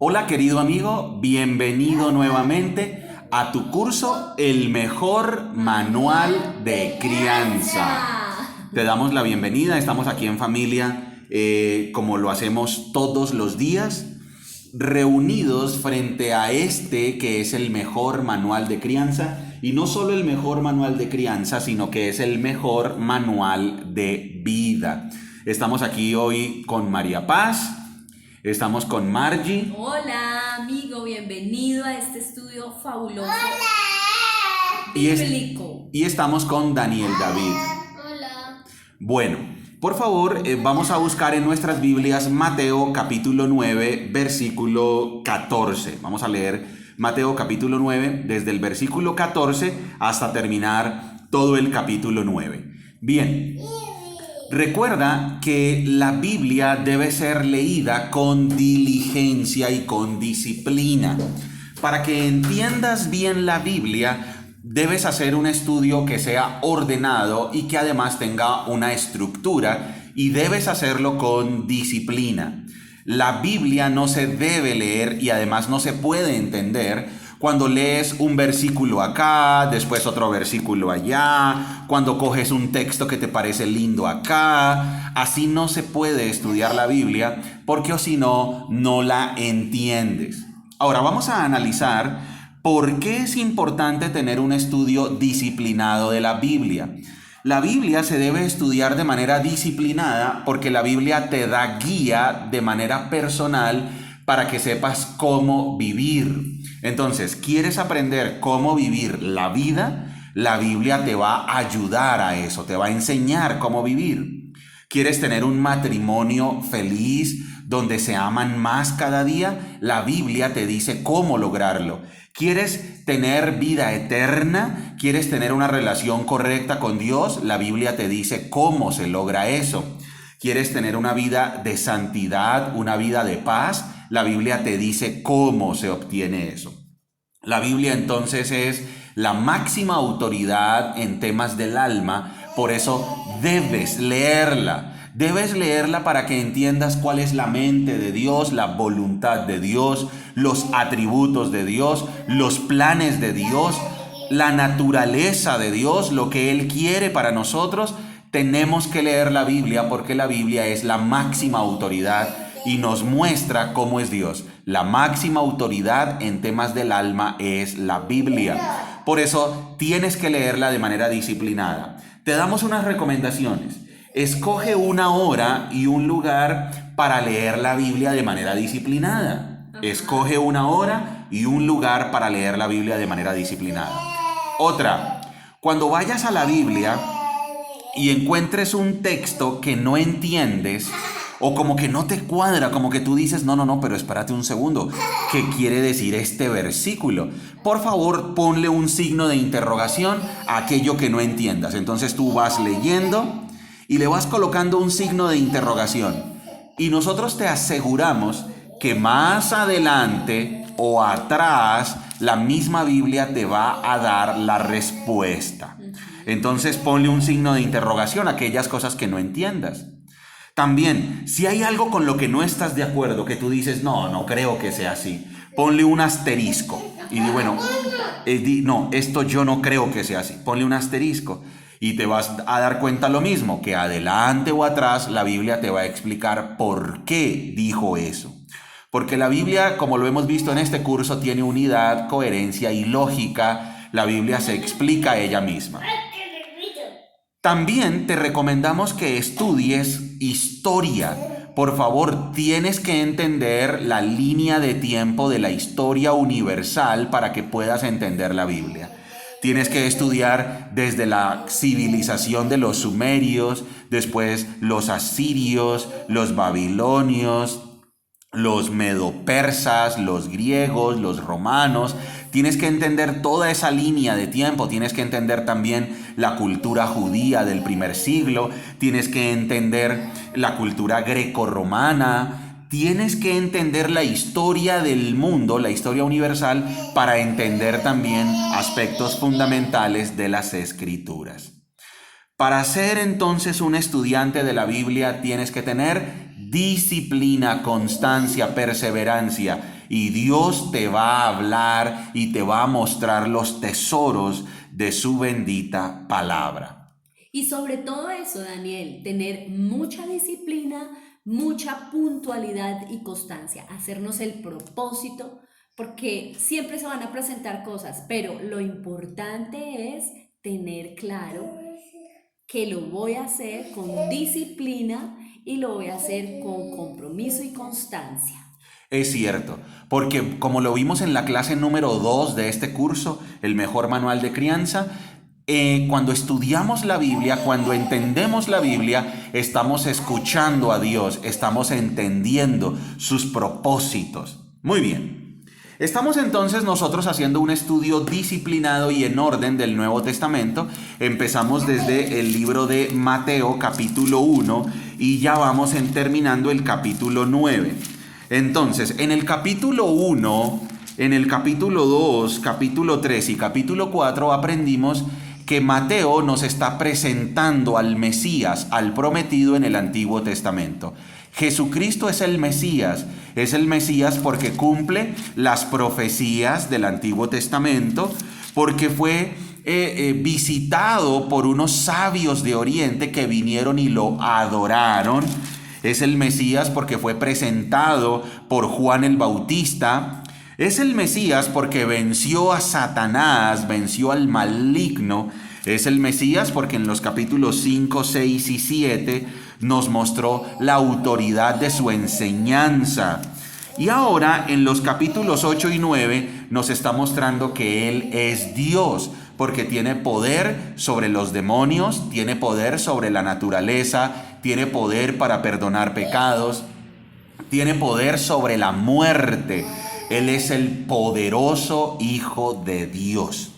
Hola querido amigo, bienvenido nuevamente a tu curso El mejor manual de crianza. Te damos la bienvenida, estamos aquí en familia como lo hacemos todos los días, reunidos frente a este que es el mejor manual de crianza. Y no solo el mejor manual de crianza, sino que es el mejor manual de vida. Estamos aquí hoy con María Paz. Estamos con Margie. Hola, amigo, bienvenido a este estudio fabuloso. Hola. Y estamos con Daniel David. Hola. Bueno, por favor, vamos a buscar en nuestras Biblias Mateo capítulo 9, versículo 14. Vamos a leer Mateo capítulo 9, desde el versículo 14 hasta terminar todo el capítulo 9. Bien. Recuerda que la Biblia debe ser leída con diligencia y con disciplina. Para que entiendas bien la Biblia, debes hacer un estudio que sea ordenado y que además tenga una estructura, y debes hacerlo con disciplina. La Biblia no se debe leer y además no se puede entender cuando lees un versículo acá, después otro versículo allá, cuando coges un texto que te parece lindo acá. Así no se puede estudiar la Biblia, porque o si no, no la entiendes. Ahora vamos a analizar por qué es importante tener un estudio disciplinado de la Biblia. La Biblia se debe estudiar de manera disciplinada porque la Biblia te da guía de manera personal para que sepas cómo vivir. Entonces, ¿quieres aprender cómo vivir la vida? La Biblia te va a ayudar a eso, te va a enseñar cómo vivir. ¿Quieres tener un matrimonio feliz donde se aman más cada día? La Biblia te dice cómo lograrlo. ¿Quieres tener vida eterna? ¿Quieres tener una relación correcta con Dios? La Biblia te dice cómo se logra eso. ¿Quieres tener una vida de santidad, una vida de paz? La Biblia te dice cómo se obtiene eso. La Biblia entonces es la máxima autoridad en temas del alma, por eso debes leerla. Debes leerla para que entiendas cuál es la mente de Dios, la voluntad de Dios, los atributos de Dios, los planes de Dios, la naturaleza de Dios, lo que Él quiere para nosotros. Tenemos que leer la Biblia porque la Biblia es la máxima autoridad y nos muestra cómo es Dios. La máxima autoridad en temas del alma es la Biblia. Por eso tienes que leerla de manera disciplinada. Te damos unas recomendaciones. Escoge una hora y un lugar para leer la Biblia de manera disciplinada. Escoge una hora y un lugar para leer la Biblia de manera disciplinada. Otra, cuando vayas a la Biblia y encuentres un texto que no entiendes o como que no te cuadra, como que tú dices, no, pero espérate un segundo, ¿qué quiere decir este versículo? Por favor, ponle un signo de interrogación a aquello que no entiendas. Entonces tú vas leyendo y le vas colocando un signo de interrogación. Y nosotros te aseguramos que más adelante o atrás la misma Biblia te va a dar la respuesta. Entonces ponle un signo de interrogación a aquellas cosas que no entiendas. También, si hay algo con lo que no estás de acuerdo, que tú dices, no creo que sea así, ponle un asterisco. Y di, bueno, no, esto yo no creo que sea así. Ponle un asterisco. Y te vas a dar cuenta lo mismo, que adelante o atrás la Biblia te va a explicar por qué dijo eso. Porque la Biblia, como lo hemos visto en este curso, tiene unidad, coherencia y lógica. La Biblia se explica a ella misma. También te recomendamos que estudies historia. Por favor, tienes que entender la línea de tiempo de la historia universal para que puedas entender la Biblia. Tienes que estudiar desde la civilización de los sumerios, después los asirios, los babilonios, los medopersas, los griegos, los romanos. Tienes que entender toda esa línea de tiempo. Tienes que entender también la cultura judía del primer siglo. Tienes que entender la cultura grecorromana. Tienes que entender la historia del mundo, la historia universal, para entender también aspectos fundamentales de las Escrituras. Para ser entonces un estudiante de la Biblia tienes que tener disciplina, constancia, perseverancia y Dios te va a hablar y te va a mostrar los tesoros de su bendita palabra. Y sobre todo eso, Daniel, tener mucha disciplina, mucha puntualidad y constancia, hacernos el propósito, porque siempre se van a presentar cosas, pero lo importante es tener claro que lo voy a hacer con disciplina y lo voy a hacer con compromiso y constancia. Es cierto, porque como lo vimos en la clase número 2 de este curso, el mejor manual de crianza, cuando estudiamos la Biblia, cuando entendemos la Biblia, estamos escuchando a Dios, estamos entendiendo sus propósitos. Muy bien. Estamos entonces nosotros haciendo un estudio disciplinado y en orden del Nuevo Testamento. Empezamos desde el libro de Mateo capítulo 1 y ya vamos terminando el capítulo 9. Entonces, en el capítulo 1, en el capítulo 2, capítulo 3 y capítulo 4 aprendimos que Mateo nos está presentando al Mesías, al prometido en el Antiguo Testamento. Jesucristo es el Mesías porque cumple las profecías del Antiguo Testamento, porque fue visitado por unos sabios de Oriente que vinieron y lo adoraron. Es el Mesías porque fue presentado por Juan el Bautista. Es el Mesías porque venció a Satanás, venció al maligno. Es el Mesías porque en los capítulos 5, 6 y 7 nos mostró la autoridad de su enseñanza. Y ahora en los capítulos 8 y 9 nos está mostrando que Él es Dios, porque tiene poder sobre los demonios, tiene poder sobre la naturaleza, tiene poder para perdonar pecados, tiene poder sobre la muerte. Él es el poderoso Hijo de Dios.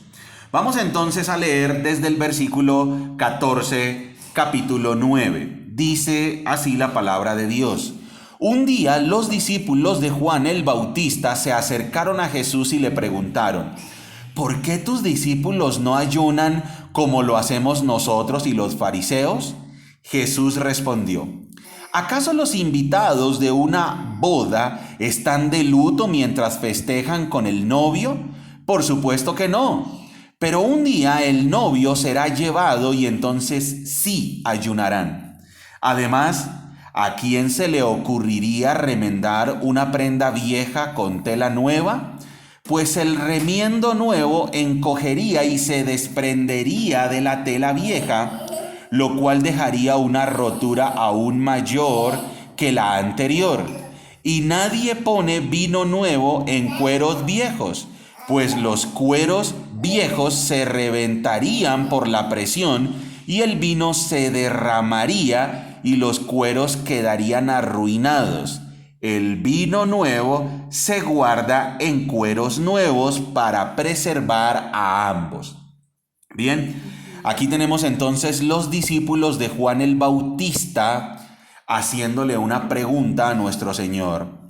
Vamos entonces a leer desde el versículo 14, capítulo 9. Dice así la palabra de Dios. Un día los discípulos de Juan el Bautista se acercaron a Jesús y le preguntaron: ¿por qué tus discípulos no ayunan como lo hacemos nosotros y los fariseos? Jesús respondió: ¿acaso los invitados de una boda están de luto mientras festejan con el novio? Por supuesto que no. Pero un día el novio será llevado y entonces sí ayunarán. Además, ¿a quién se le ocurriría remendar una prenda vieja con tela nueva? Pues el remiendo nuevo encogería y se desprendería de la tela vieja, lo cual dejaría una rotura aún mayor que la anterior. Y nadie pone vino nuevo en cueros viejos, pues los cueros viejos se reventarían por la presión y el vino se derramaría y los cueros quedarían arruinados. El vino nuevo se guarda en cueros nuevos para preservar a ambos. Bien, aquí tenemos entonces los discípulos de Juan el Bautista haciéndole una pregunta a nuestro Señor.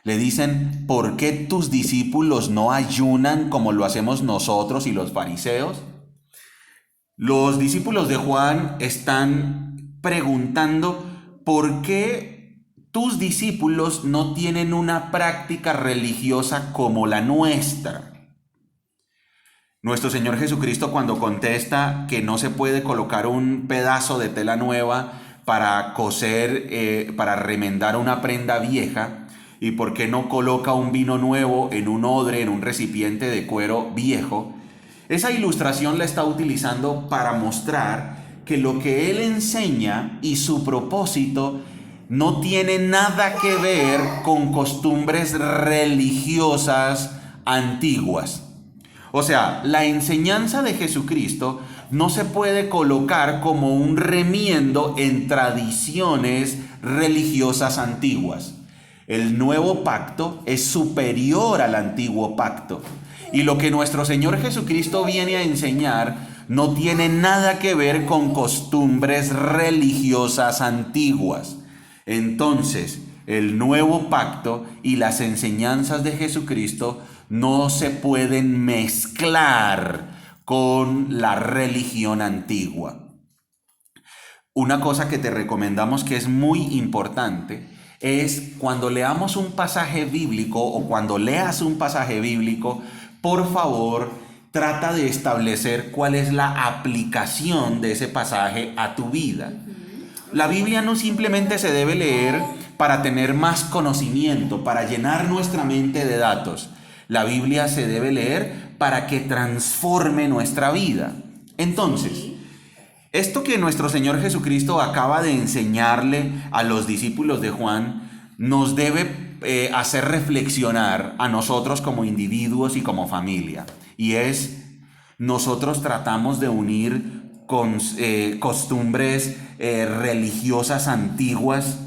Le dicen: ¿por qué tus discípulos no ayunan como lo hacemos nosotros y los fariseos? Los discípulos de Juan están preguntando por qué tus discípulos no tienen una práctica religiosa como la nuestra. Nuestro Señor Jesucristo, cuando contesta que no se puede colocar un pedazo de tela nueva para coser, para remendar una prenda vieja, y por qué no coloca un vino nuevo en un odre, en un recipiente de cuero viejo, esa ilustración la está utilizando para mostrar que lo que Él enseña y su propósito no tiene nada que ver con costumbres religiosas antiguas. O sea, la enseñanza de Jesucristo no se puede colocar como un remiendo en tradiciones religiosas antiguas. El nuevo pacto es superior al antiguo pacto. Y lo que nuestro Señor Jesucristo viene a enseñar no tiene nada que ver con costumbres religiosas antiguas. Entonces, el nuevo pacto y las enseñanzas de Jesucristo no se pueden mezclar con la religión antigua. Una cosa que te recomendamos que es muy importante es cuando leamos un pasaje bíblico o cuando leas un pasaje bíblico, por favor, trata de establecer cuál es la aplicación de ese pasaje a tu vida. La Biblia no simplemente se debe leer para tener más conocimiento, para llenar nuestra mente de datos. La Biblia se debe leer para que transforme nuestra vida. Entonces, esto que nuestro Señor Jesucristo acaba de enseñarle a los discípulos de Juan nos debe hacer reflexionar a nosotros como individuos y como familia. Y es, nosotros tratamos de unir con costumbres religiosas antiguas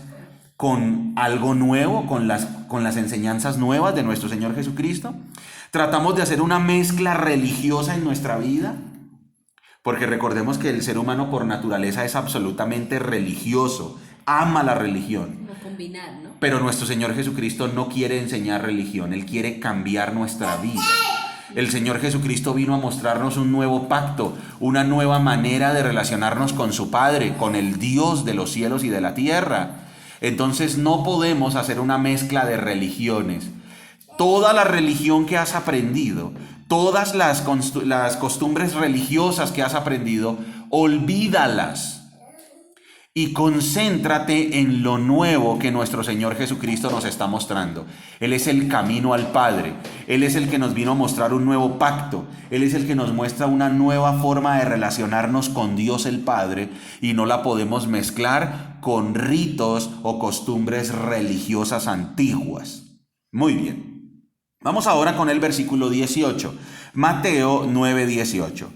con algo nuevo, con las enseñanzas nuevas de nuestro Señor Jesucristo. Tratamos de hacer una mezcla religiosa en nuestra vida, porque recordemos que el ser humano por naturaleza es absolutamente religioso, ama la religión. Como combinar, ¿no? Pero nuestro Señor Jesucristo no quiere enseñar religión, Él quiere cambiar nuestra vida. El Señor Jesucristo vino a mostrarnos un nuevo pacto, una nueva manera de relacionarnos con su Padre, con el Dios de los cielos y de la tierra. Entonces no podemos hacer una mezcla de religiones. Toda la religión que has aprendido, todas las costumbres religiosas que has aprendido, olvídalas y concéntrate en lo nuevo que nuestro Señor Jesucristo nos está mostrando. Él es el camino al Padre. Él es el que nos vino a mostrar un nuevo pacto. Él es el que nos muestra una nueva forma de relacionarnos con Dios el Padre y no la podemos mezclar con ritos o costumbres religiosas antiguas. Muy bien. Vamos ahora con el versículo 18. Mateo 9:18.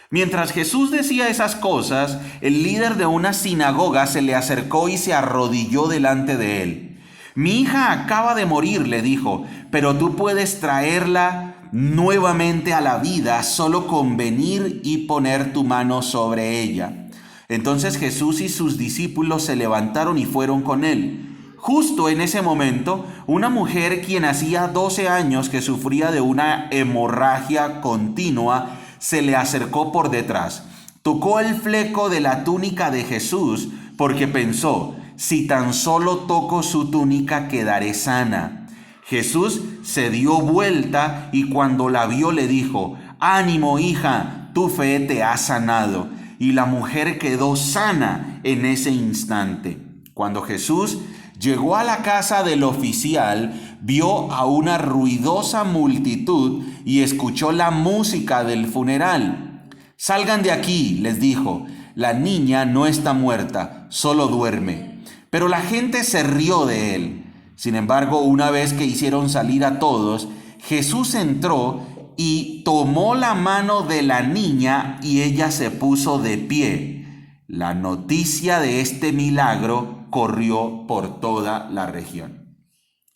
Mientras Jesús decía esas cosas, el líder de una sinagoga se le acercó y se arrodilló delante de él. Mi hija acaba de morir, le dijo, pero tú puedes traerla nuevamente a la vida solo con venir y poner tu mano sobre ella. Entonces Jesús y sus discípulos se levantaron y fueron con él. Justo en ese momento, una mujer quien hacía 12 años que sufría de una hemorragia continua, se le acercó por detrás. Tocó el fleco de la túnica de Jesús porque pensó, si tan solo toco su túnica quedaré sana. Jesús se dio vuelta y cuando la vio le dijo, ánimo hija, tu fe te ha sanado. Y la mujer quedó sana en ese instante. Cuando Jesús llegó a la casa del oficial, vio a una ruidosa multitud y escuchó la música del funeral. Salgan de aquí, les dijo, la niña no está muerta, solo duerme. Pero la gente se rió de él. Sin embargo, una vez que hicieron salir a todos, Jesús entró y tomó la mano de la niña y ella se puso de pie. La noticia de este milagro corrió por toda la región.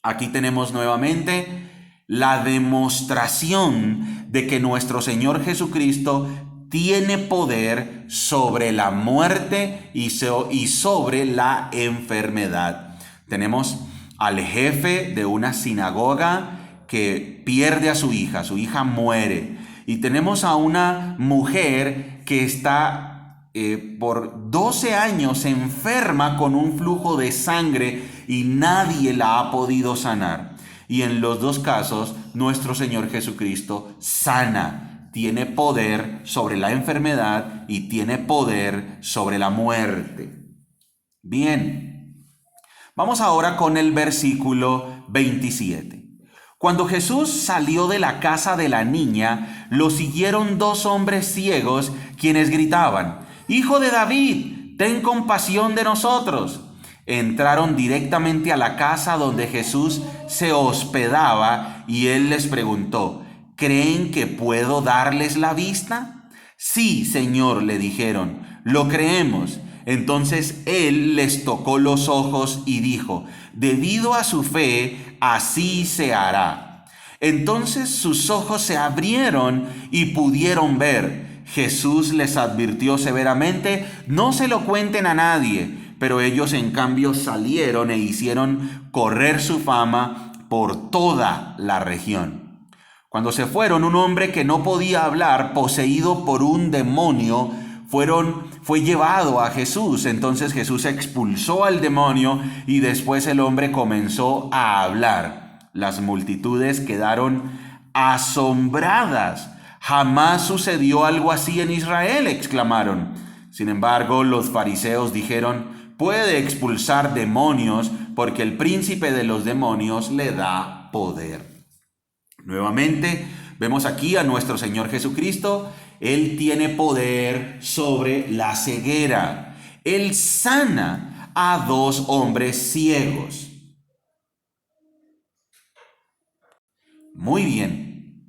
Aquí tenemos nuevamente la demostración de que nuestro Señor Jesucristo tiene poder sobre la muerte y sobre la enfermedad. Tenemos al jefe de una sinagoga que pierde a su hija muere. Y tenemos a una mujer que está por 12 años enferma con un flujo de sangre y nadie la ha podido sanar. Y en los dos casos, nuestro Señor Jesucristo sana, tiene poder sobre la enfermedad y tiene poder sobre la muerte. Bien, vamos ahora con el versículo 27. Cuando Jesús salió de la casa de la niña, lo siguieron 2 hombres ciegos quienes gritaban, Hijo de David, ten compasión de nosotros. Entraron directamente a la casa donde Jesús se hospedaba y él les preguntó, ¿creen que puedo darles la vista? Sí, Señor, le dijeron, lo creemos. Entonces él les tocó los ojos y dijo, debido a su fe, así se hará. Entonces sus ojos se abrieron y pudieron ver. Jesús les advirtió severamente, no se lo cuenten a nadie, pero ellos en cambio salieron e hicieron correr su fama por toda la región. Cuando se fueron, un hombre que no podía hablar, poseído por un demonio, fue llevado a Jesús. Entonces Jesús expulsó al demonio y después el hombre comenzó a hablar. Las multitudes quedaron asombradas. «Jamás sucedió algo así en Israel», exclamaron. Sin embargo, los fariseos dijeron: «Puede expulsar demonios porque el príncipe de los demonios le da poder». Nuevamente vemos aquí a nuestro Señor Jesucristo. Él tiene poder sobre la ceguera. Él sana a 2 hombres ciegos. Muy bien.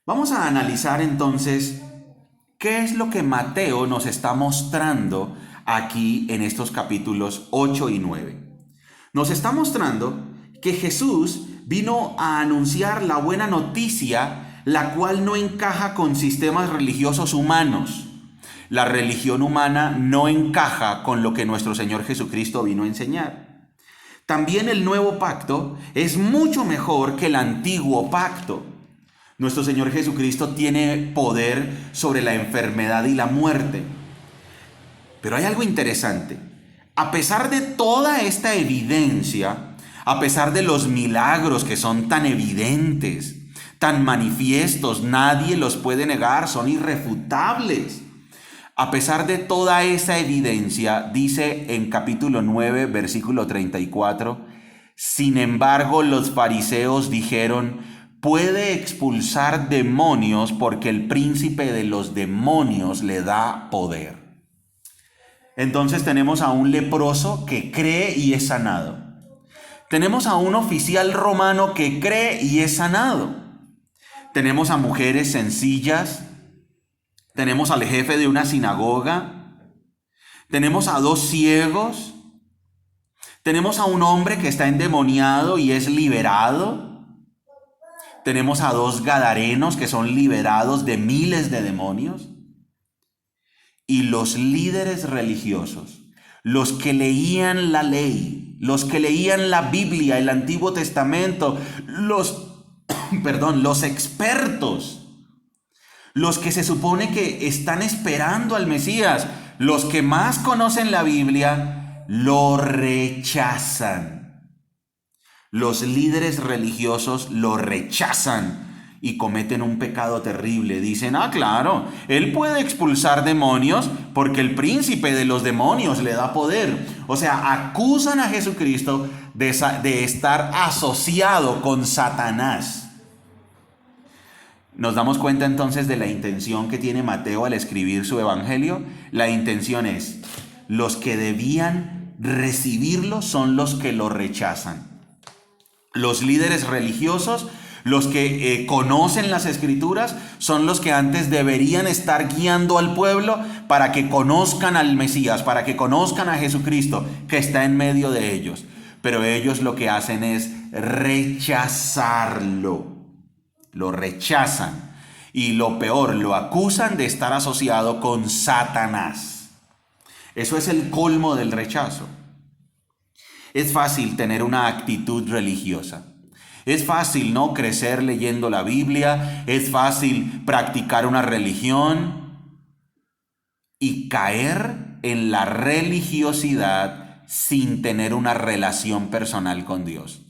Vamos a analizar entonces qué es lo que Mateo nos está mostrando aquí en estos capítulos 8 y 9. Nos está mostrando que Jesús vino a anunciar la buena noticia, la cual no encaja con sistemas religiosos humanos. La religión humana no encaja con lo que nuestro Señor Jesucristo vino a enseñar. También el nuevo pacto es mucho mejor que el antiguo pacto. Nuestro Señor Jesucristo tiene poder sobre la enfermedad y la muerte. Pero hay algo interesante. A pesar de toda esta evidencia, a pesar de los milagros que son tan evidentes, tan manifiestos, nadie los puede negar, son irrefutables. A pesar de toda esa evidencia, dice en capítulo 9, versículo 34, sin embargo, los fariseos dijeron: puede expulsar demonios porque el príncipe de los demonios le da poder. Entonces tenemos a un leproso que cree y es sanado. Tenemos a un oficial romano que cree y es sanado. Tenemos a mujeres sencillas. Tenemos al jefe de una sinagoga. Tenemos a 2 ciegos. Tenemos a un hombre que está endemoniado y es liberado. Tenemos a 2 gadarenos que son liberados de miles de demonios. Y los líderes religiosos, los que leían la ley, los que leían la Biblia, el Antiguo Testamento, los expertos, los que se supone que están esperando al Mesías, los que más conocen la Biblia, lo rechazan. Los líderes religiosos lo rechazan y cometen un pecado terrible. Dicen: claro, él puede expulsar demonios porque el príncipe de los demonios le da poder. O sea, acusan a Jesucristo de estar asociado con Satanás. Nos damos cuenta entonces de la intención que tiene Mateo al escribir su evangelio. La intención es: los que debían recibirlo son los que lo rechazan. Los líderes religiosos, los que conocen las escrituras, son los que antes deberían estar guiando al pueblo para que conozcan al Mesías, para que conozcan a Jesucristo que está en medio de ellos. Pero ellos lo que hacen es rechazarlo. Lo rechazan. Y lo peor, lo acusan de estar asociado con Satanás. Eso es el colmo del rechazo. Es fácil tener una actitud religiosa. Es fácil, ¿no?, crecer leyendo la Biblia. Es fácil practicar una religión y caer en la religiosidad sin tener una relación personal con Dios.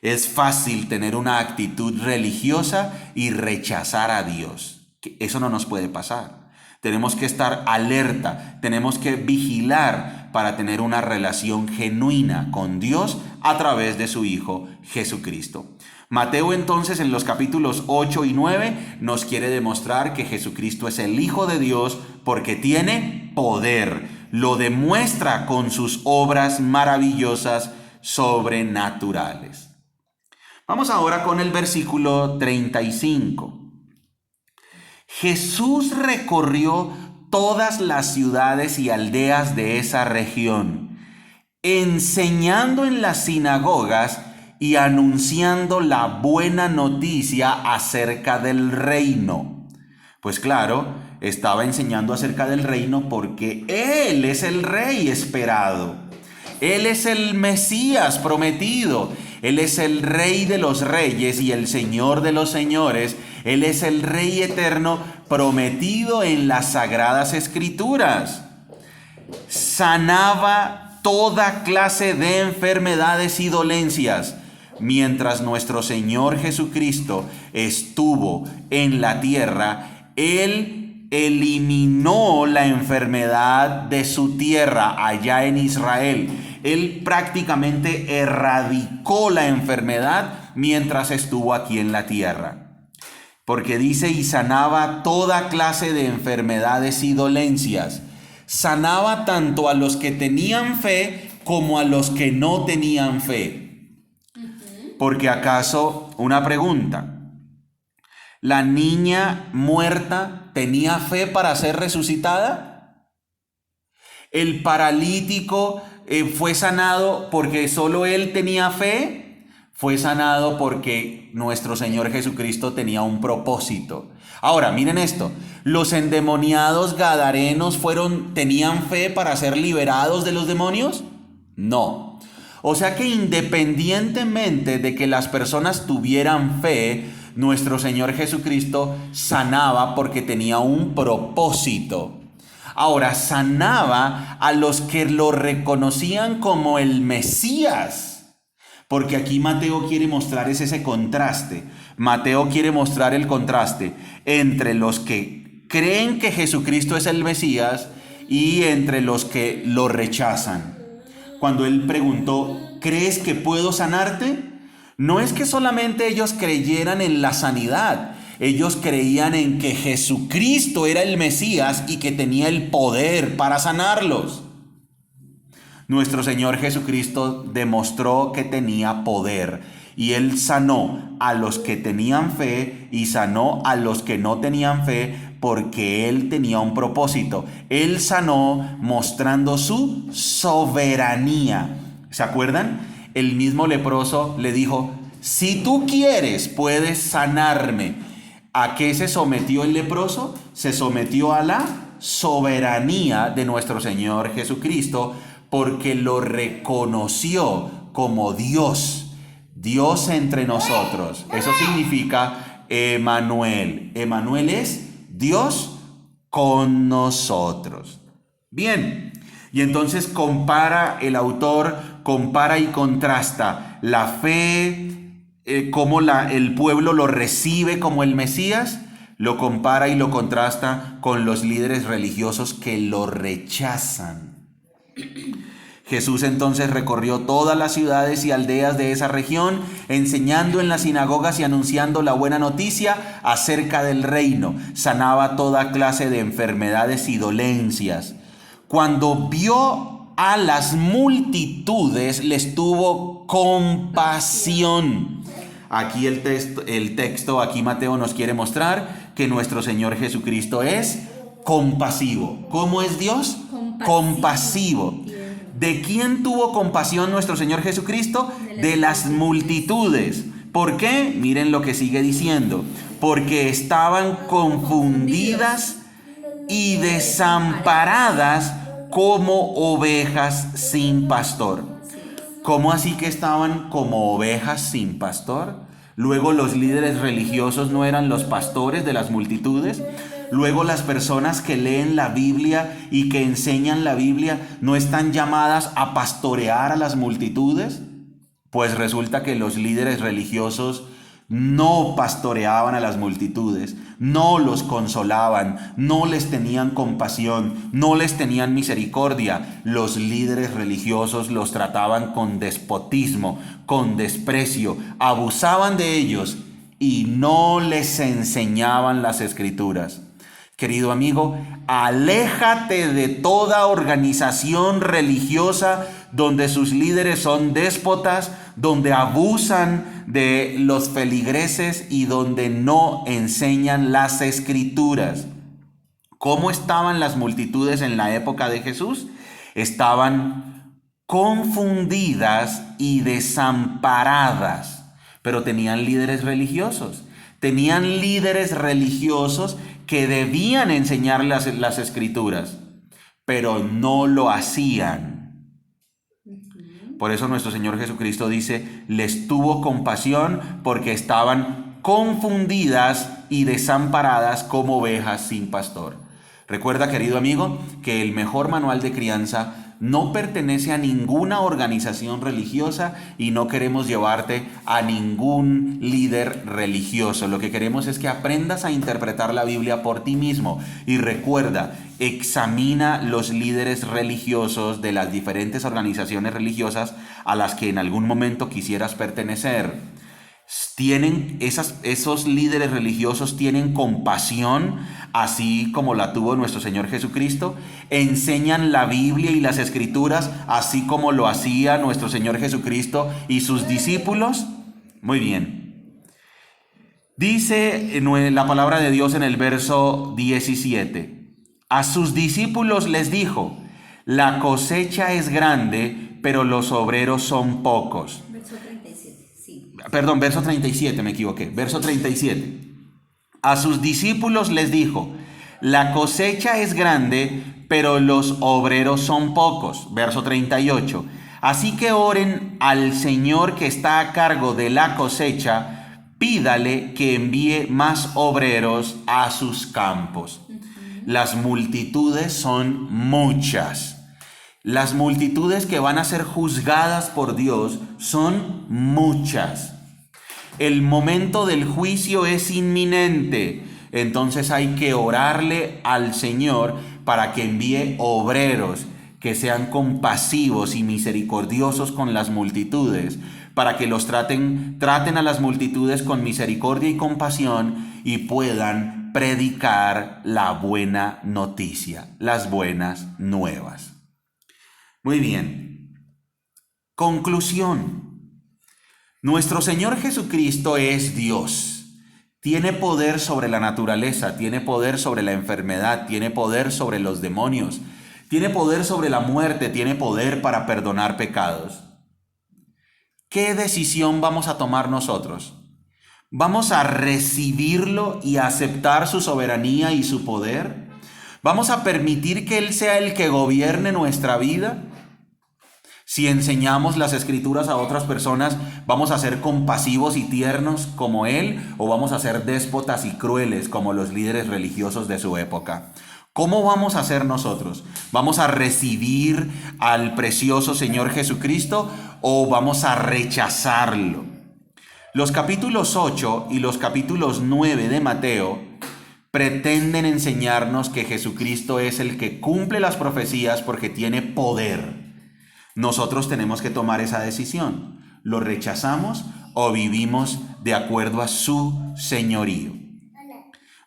Es fácil tener una actitud religiosa y rechazar a Dios. Eso no nos puede pasar. Tenemos que estar alerta, tenemos que vigilar para tener una relación genuina con Dios a través de su Hijo Jesucristo. Mateo entonces en los capítulos 8 y 9 nos quiere demostrar que Jesucristo es el Hijo de Dios porque tiene poder. Lo demuestra con sus obras maravillosas sobrenaturales. Vamos ahora con el versículo 35. Jesús recorrió todas las ciudades y aldeas de esa región, enseñando en las sinagogas y anunciando la buena noticia acerca del reino. Pues claro, estaba enseñando acerca del reino porque Él es el Rey esperado. Él es el Mesías prometido. Él es el Rey de los reyes y el Señor de los señores. Él es el Rey eterno prometido en las Sagradas Escrituras. Sanaba toda clase de enfermedades y dolencias. Mientras nuestro Señor Jesucristo estuvo en la tierra, Él eliminó la enfermedad de su tierra allá en Israel. Él prácticamente erradicó la enfermedad mientras estuvo aquí en la tierra. Porque dice, y sanaba toda clase de enfermedades y dolencias. Sanaba tanto a los que tenían fe como a los que no tenían fe. Porque acaso, una pregunta, ¿la niña muerta tenía fe para ser resucitada? ¿El paralítico fue sanado porque solo él tenía fe? Fue sanado porque nuestro Señor Jesucristo tenía un propósito. Ahora, miren esto, ¿los endemoniados gadarenos tenían fe para ser liberados de los demonios? No. O sea que independientemente de que las personas tuvieran fe, nuestro Señor Jesucristo sanaba porque tenía un propósito. Ahora, sanaba a los que lo reconocían como el Mesías. Porque aquí Mateo quiere mostrar ese contraste. Mateo quiere mostrar el contraste entre los que creen que Jesucristo es el Mesías y entre los que lo rechazan. Cuando él preguntó, ¿crees que puedo sanarte? No es que solamente ellos creyeran en la sanidad. Ellos creían en que Jesucristo era el Mesías y que tenía el poder para sanarlos. Nuestro Señor Jesucristo demostró que tenía poder y Él sanó a los que tenían fe y sanó a los que no tenían fe porque Él tenía un propósito. Él sanó mostrando su soberanía. ¿Se acuerdan? El mismo leproso le dijo, si tú quieres, puedes sanarme. ¿A qué se sometió el leproso? Se sometió a la soberanía de nuestro Señor Jesucristo, porque lo reconoció como Dios, Dios entre nosotros. Eso significa Emmanuel. Emmanuel es Dios con nosotros. Bien, y entonces el autor compara y contrasta la fe, cómo el pueblo lo recibe como el Mesías, lo compara y lo contrasta con los líderes religiosos que lo rechazan. Jesús entonces recorrió todas las ciudades y aldeas de esa región, enseñando en las sinagogas y anunciando la buena noticia acerca del reino. Sanaba toda clase de enfermedades y dolencias. Cuando vio a las multitudes, les tuvo compasión. Aquí el texto, aquí Mateo nos quiere mostrar que nuestro Señor Jesucristo es compasivo. ¿Cómo es Dios? Compasivo. ¿De quién tuvo compasión nuestro Señor Jesucristo? De las multitudes. ¿Por qué? Miren lo que sigue diciendo. Porque estaban confundidas y desamparadas como ovejas sin pastor. ¿Cómo así que estaban como ovejas sin pastor? Luego los líderes religiosos no eran los pastores de las multitudes. Luego las personas que leen la Biblia y que enseñan la Biblia no están llamadas a pastorear a las multitudes. Pues resulta que los líderes religiosos no pastoreaban a las multitudes, no los consolaban, no les tenían compasión, no les tenían misericordia. Los líderes religiosos los trataban con despotismo, con desprecio, abusaban de ellos y no les enseñaban las Escrituras. Querido amigo, aléjate de toda organización religiosa donde sus líderes son déspotas, donde abusan de los feligreses y donde no enseñan las Escrituras. ¿Cómo estaban las multitudes en la época de Jesús? Estaban confundidas y desamparadas, pero tenían líderes religiosos. Tenían líderes religiosos que debían enseñar las Escrituras, pero no lo hacían. Por eso nuestro Señor Jesucristo dice, les tuvo compasión porque estaban confundidas y desamparadas como ovejas sin pastor. Recuerda, querido amigo, que el mejor manual de crianza no pertenece a ninguna organización religiosa y no queremos llevarte a ningún líder religioso. Lo que queremos es que aprendas a interpretar la Biblia por ti mismo. Y recuerda, examina los líderes religiosos de las diferentes organizaciones religiosas a las que en algún momento quisieras pertenecer. Esos líderes religiosos tienen compasión, así como la tuvo nuestro Señor Jesucristo. Enseñan la Biblia y las Escrituras, así como lo hacía nuestro Señor Jesucristo y sus discípulos. Muy bien. Dice la palabra de Dios en el verso 17. A sus discípulos les dijo, la cosecha es grande, pero los obreros son pocos. Verso 37, sí. Perdón, verso 37, me equivoqué. Verso 37. A sus discípulos les dijo, la cosecha es grande, pero los obreros son pocos. Verso 38. Así que oren al Señor que está a cargo de la cosecha, pídale que envíe más obreros a sus campos. Las multitudes son muchas. Las multitudes que van a ser juzgadas por Dios son muchas. El momento del juicio es inminente. Entonces hay que orarle al Señor para que envíe obreros que sean compasivos y misericordiosos con las multitudes, para que los traten a las multitudes con misericordia y compasión y puedan predicar la buena noticia, las buenas nuevas. Muy bien. Conclusión. Nuestro Señor Jesucristo es Dios. Tiene poder sobre la naturaleza, tiene poder sobre la enfermedad, tiene poder sobre los demonios, tiene poder sobre la muerte, tiene poder para perdonar pecados. ¿Qué decisión vamos a tomar nosotros? ¿Vamos a recibirlo y aceptar su soberanía y su poder? ¿Vamos a permitir que Él sea el que gobierne nuestra vida? Si enseñamos las Escrituras a otras personas, ¿vamos a ser compasivos y tiernos como Él o vamos a ser déspotas y crueles como los líderes religiosos de su época? ¿Cómo vamos a ser nosotros? ¿Vamos a recibir al precioso Señor Jesucristo o vamos a rechazarlo? Los capítulos 8 y los capítulos 9 de Mateo pretenden enseñarnos que Jesucristo es el que cumple las profecías porque tiene poder. Nosotros tenemos que tomar esa decisión. ¿Lo rechazamos o vivimos de acuerdo a su señorío?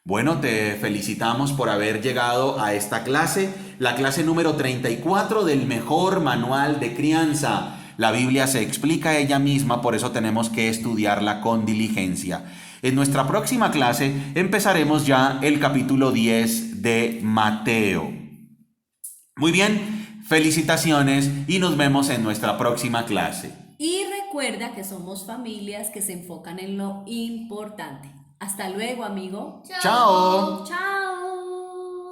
Bueno, te felicitamos por haber llegado a esta clase, la clase número 34 del mejor manual de crianza. La Biblia se explica a ella misma, por eso tenemos que estudiarla con diligencia. En nuestra próxima clase empezaremos ya el capítulo 10 de Mateo. Muy bien. Felicitaciones y nos vemos en nuestra próxima clase. Y recuerda que somos familias que se enfocan en lo importante. Hasta luego, amigo. Chao. Chao.